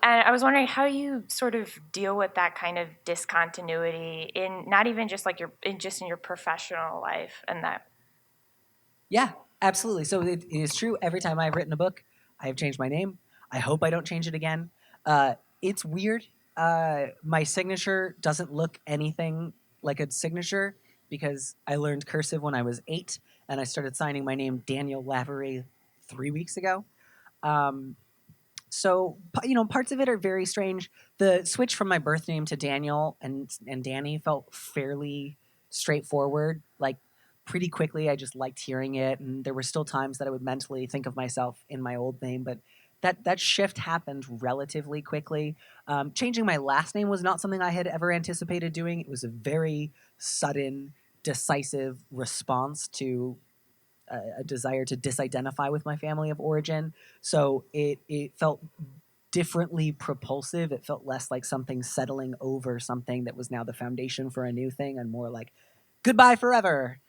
And I was wondering how you sort of deal with that kind of discontinuity in not even just like in your professional life and that. Yeah, absolutely. So it is true. Every time I've written a book, I have changed my name. I hope I don't change it again. It's weird. My signature doesn't look anything like a signature because I learned cursive when I was 8, and I started signing my name Daniel Lavery 3 weeks ago. So, parts of it are very strange. The switch from my birth name to Daniel and Danny felt fairly straightforward. Like, pretty quickly, I just liked hearing it, and there were still times that I would mentally think of myself in my old name, but that shift happened relatively quickly. Changing my last name was not something I had ever anticipated doing. It was a very sudden, decisive response to a desire to disidentify with my family of origin. So it felt differently propulsive. It felt less like something settling over something that was now the foundation for a new thing and more like goodbye forever.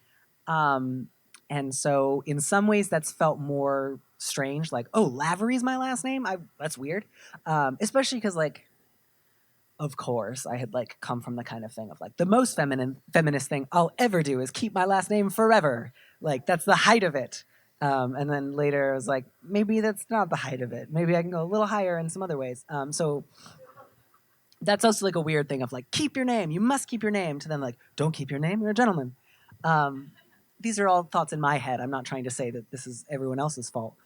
And so in some ways that's felt more strange. Like, oh, Lavery's my last name? That's weird. Especially because, like, of course, I had, like, come from the kind of thing of, like, the most feminist thing I'll ever do is keep my last name forever. Like, that's the height of it. And then later I was like, maybe that's not the height of it. Maybe I can go a little higher in some other ways. So that's also, like, a weird thing of, like, keep your name. You must keep your name. To then, like, don't keep your name. You're a gentleman. These are all thoughts in my head. I'm not trying to say that this is everyone else's fault.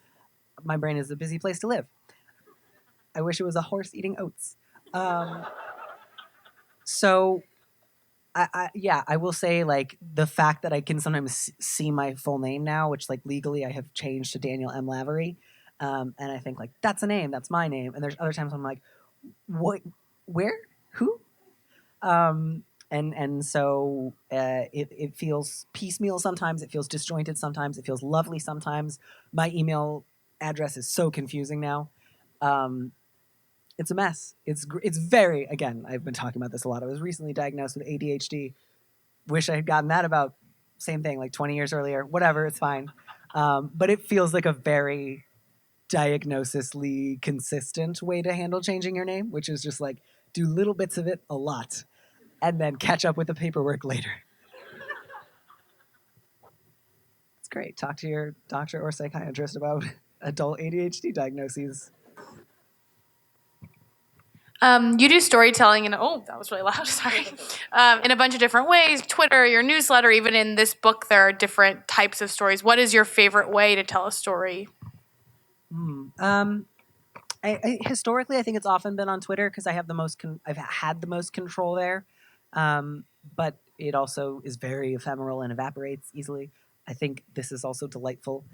My brain is a busy place to live. I wish it was a horse eating oats. So I will say, like, the fact that I can sometimes see my full name now, which, like, legally I have changed to Daniel M. Lavery, and I think, like, that's a name, that's my name. And there's other times I'm like, what, where, who? And so it feels piecemeal sometimes, it feels disjointed sometimes, it feels lovely sometimes. My email address is so confusing now. It's a mess. It's very, again, I've been talking about this a lot. I was recently diagnosed with ADHD. Wish I had gotten that about, same thing, like 20 years earlier. Whatever, it's fine. But it feels like a very diagnosisly consistent way to handle changing your name, which is just like do little bits of it a lot and then catch up with the paperwork later. It's great. Talk to your doctor or psychiatrist about adult ADHD diagnoses. You do storytelling in, oh, that was really loud, sorry, in a bunch of different ways, Twitter, your newsletter, even in this book, there are different types of stories. What is your favorite way to tell a story? Historically, I think it's often been on Twitter because I have the most, I've had the most control there. But it also is very ephemeral and evaporates easily. I think this is also delightful.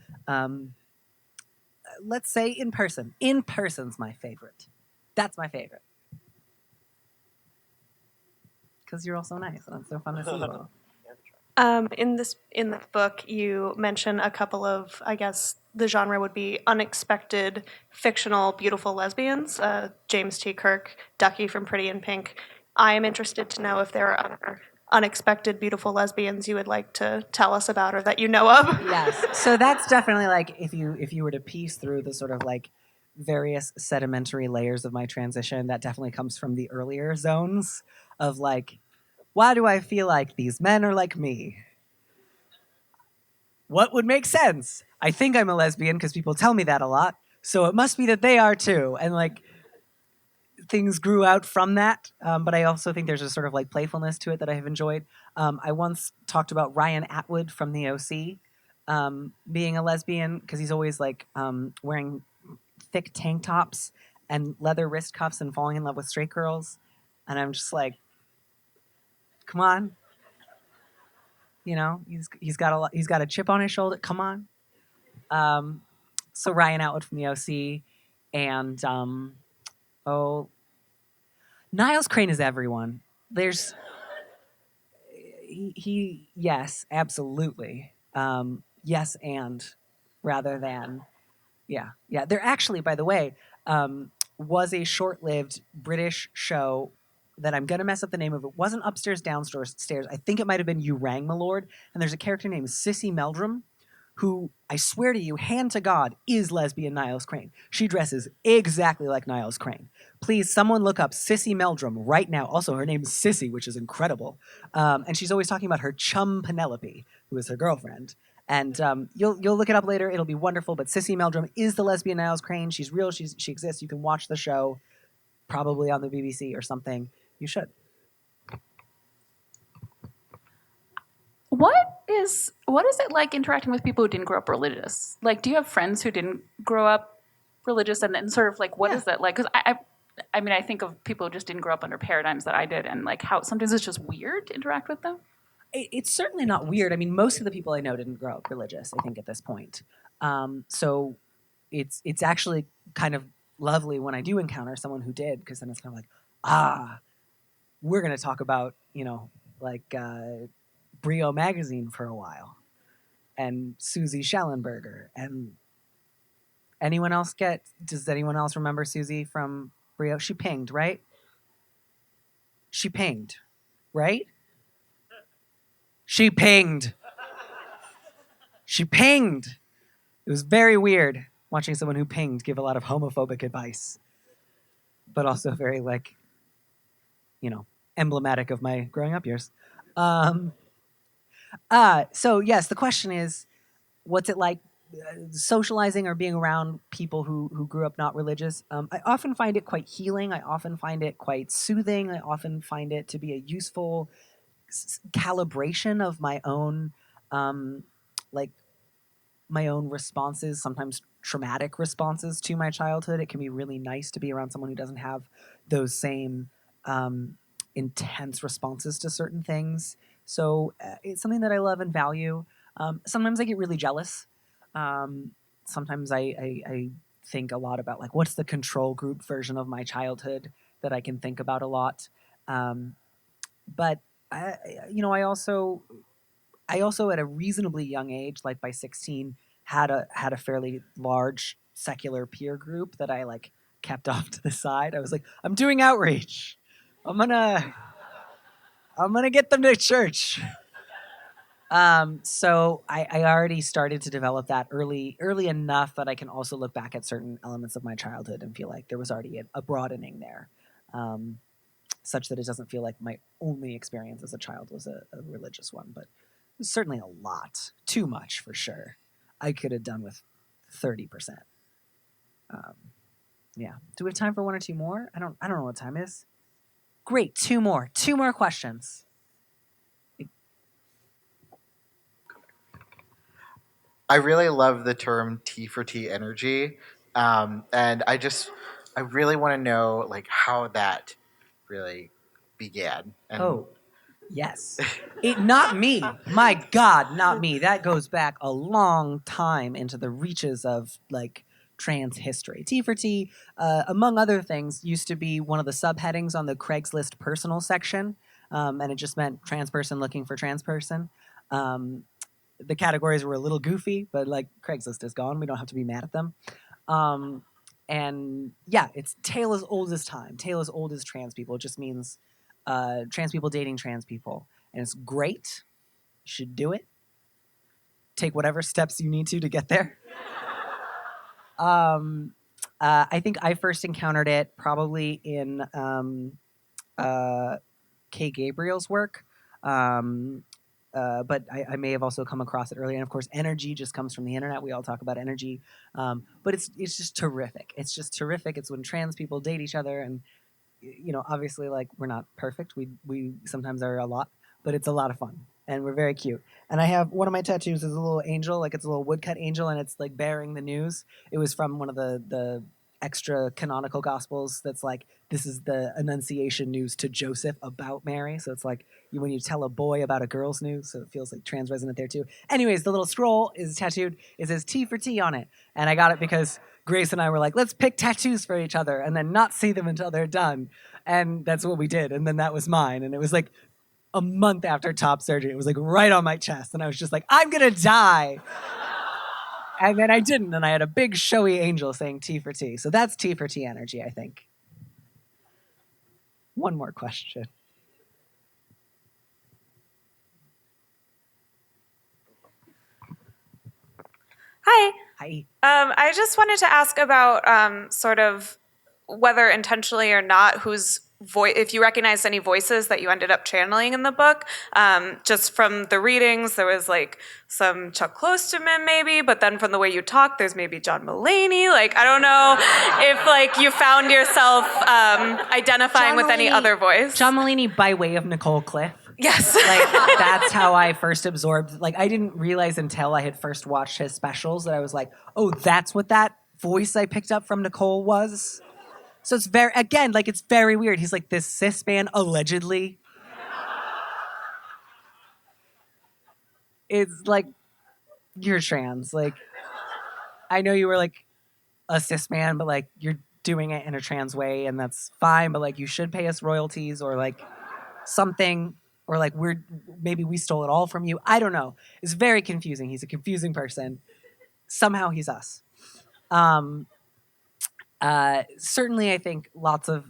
Let's say in person. In person's my favorite. That's my favorite. Because you're all so nice and it's so fun to see you all. In the book, you mention a couple of, I guess, the genre would be unexpected, fictional, beautiful lesbians. James T. Kirk, Ducky from Pretty in Pink. I am interested to know if there are other unexpected, beautiful lesbians you would like to tell us about or that you know of. Yes. So that's definitely like if you were to piece through the sort of like various sedimentary layers of my transition, that definitely comes from the earlier zones of like, why do I feel like these men are like me? What would make sense? I think I'm a lesbian because people tell me that a lot. So it must be that they are too. And like things grew out from that. But I also think there's a sort of like playfulness to it that I have enjoyed. I once talked about Ryan Atwood from the OC being a lesbian because he's always like wearing thick tank tops and leather wrist cuffs and falling in love with straight girls. And I'm just like, come on. You know, he's got a chip on his shoulder. Come on. So Ryan Atwood from the OC, and Niles Crane is everyone. There's he yes, absolutely. Yes, and rather than yeah. There actually, by the way, was a short-lived British show that I'm gonna mess up the name of. It wasn't Upstairs, Downstairs. I think it might have been You Rang, My Lord. And there's a character named Sissy Meldrum, who I swear to you, hand to God, is lesbian Niles Crane. She dresses exactly like Niles Crane. Please, someone look up Sissy Meldrum right now. Also, her name is Sissy, which is incredible. And she's always talking about her chum Penelope, who is her girlfriend. And you'll look it up later. It'll be wonderful. But Sissy Meldrum is the lesbian Niles Crane. She's real. She exists. You can watch the show, probably on the BBC or something. You should. What is it like interacting with people who didn't grow up religious? Like, do you have friends who didn't grow up religious, and then sort of like what is that like? Because I mean, I think of people who just didn't grow up under paradigms that I did, and like how sometimes it's just weird to interact with them. It's certainly not weird. I mean, most of the people I know didn't grow up religious, I think, at this point. So it's actually kind of lovely when I do encounter someone who did, because then it's kind of like, we're going to talk about, like Brio magazine for a while, and Susie Schellenberger, and does anyone else remember Susie from Brio? She pinged, right? She pinged. She pinged. It was very weird watching someone who pinged give a lot of homophobic advice, but also very emblematic of my growing up years. So yes, the question is, what's it like socializing or being around people who grew up not religious? I often find it quite healing. I often find it quite soothing. I often find it to be a useful calibration of my own my own responses, sometimes traumatic responses to my childhood. It can be really nice to be around someone who doesn't have those same intense responses to certain things. So it's something that I love and value. Sometimes I get really jealous. Sometimes I think a lot about like what's the control group version of my childhood that I can think about a lot. But I also at a reasonably young age, like by 16, had a fairly large secular peer group that I like kept off to the side. I was like, I'm doing outreach. I'm gonna get them to church. So I already started to develop that early enough that I can also look back at certain elements of my childhood and feel like there was already a broadening there, such that it doesn't feel like my only experience as a child was a religious one, but certainly a lot, too much for sure. I could have done with 30%. Yeah. Do we have time for one or two more? I don't know what time is. Great, two more questions. I really love the term T for T energy. And I really want to know like how that really began. And Oh, yes. Not me. My God, not me. That goes back a long time into the reaches of like trans history. T for T, among other things, used to be one of the subheadings on the Craigslist personal section, and it just meant trans person looking for trans person. The categories were a little goofy, but like Craigslist is gone. We don't have to be mad at them. And yeah, it's tale as old as time. Tale as old as trans people. It just means trans people dating trans people. And it's great. You should do it. Take whatever steps you need to get there. I think I first encountered it probably in Kay Gabriel's work. But I may have also come across it earlier. And of course, energy just comes from the internet. We all talk about energy. But it's just terrific. It's just terrific. It's when trans people date each other. And, obviously, like, we're not perfect. We sometimes are a lot. But it's a lot of fun. And we're very cute. And I have one of my tattoos is a little angel. Like, it's a little woodcut angel. And it's, like, bearing the news. It was from one of the extra canonical gospels that's like, this is the annunciation news to Joseph about Mary. So it's like when you tell a boy about a girl's news, so it feels like trans resonant there too. Anyways, the little scroll is tattooed. It says T for T on it. And I got it because Grace and I were like, let's pick tattoos for each other and then not see them until they're done. And that's what we did. And then that was mine. And it was like a month after top surgery. It was like right on my chest. And I was just like, I'm going to die. And then I didn't, and I had a big showy angel saying T for T. So that's T for T energy, I think. One more question. Hi. Hi. I just wanted to ask about sort of whether intentionally or not, whose voice, if you recognized any voices that you ended up channeling in the book. Just from the readings, there was like some Chuck Klosterman maybe, but then from the way you talk, there's maybe John Mulaney. Like, I don't know if like you found yourself identifying with any other voice. John Mulaney by way of Nicole Cliff. Yes. Like, that's how I first absorbed. Like, I didn't realize until I had first watched his specials that I was like, oh, that's what that voice I picked up from Nicole was. So it's it's very weird. He's like this cis man, allegedly. It's like, you're trans. Like, I know you were like a cis man, but like you're doing it in a trans way, and that's fine. But like, you should pay us royalties or like something, or like maybe we stole it all from you. I don't know. It's very confusing. He's a confusing person. Somehow he's us. Certainly, I think lots of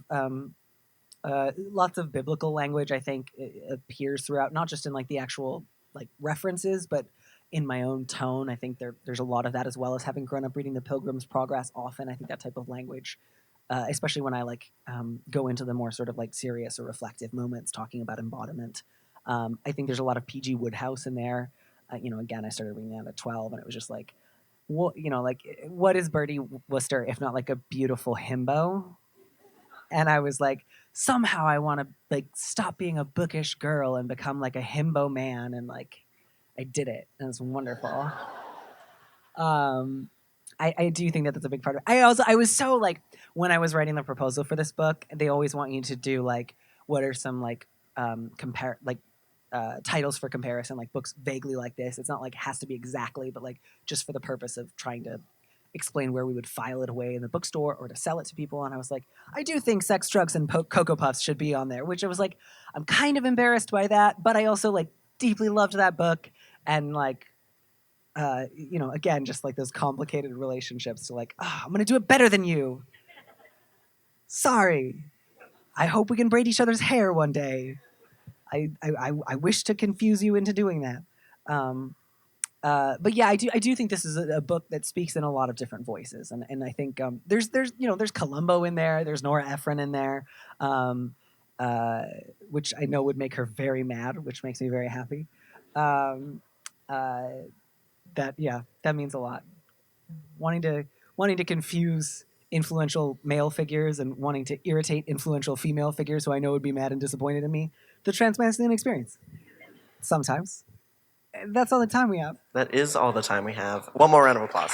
biblical language, I think, appears throughout, not just in like the actual like references, but in my own tone. I think there's a lot of that, as well as having grown up reading the Pilgrim's Progress often. I think that type of language, especially when I like go into the more sort of like serious or reflective moments talking about embodiment. I think there's a lot of P.G. Wodehouse in there. Again, I started reading that at 12, and it was just like, what is Bertie Wooster if not like a beautiful himbo? And I was like, somehow I want to like stop being a bookish girl and become like a himbo man, and like I did it, and it's wonderful. I do think that that's a big part of it. I was so like, when I was writing the proposal for this book, they always want you to do like, what are some like titles for comparison, like books vaguely like this. It's not like it has to be exactly, but like just for the purpose of trying to explain where we would file it away in the bookstore or to sell it to people. And I was like, I do think Sex, Drugs, and Cocoa Puffs should be on there, which I was like, I'm kind of embarrassed by that, but I also like deeply loved that book. And like, again, just like those complicated relationships to like, I'm going to do it better than you. Sorry. I hope we can braid each other's hair one day. I wish to confuse you into doing that. But yeah, I do think this is a book that speaks in a lot of different voices, and I think there's Columbo in there, there's Nora Ephron in there, which I know would make her very mad, which makes me very happy. That means a lot. Wanting to confuse influential male figures and wanting to irritate influential female figures who I know would be mad and disappointed in me. The transmasculine experience. Sometimes. That's all the time we have. That is all the time we have. One more round of applause.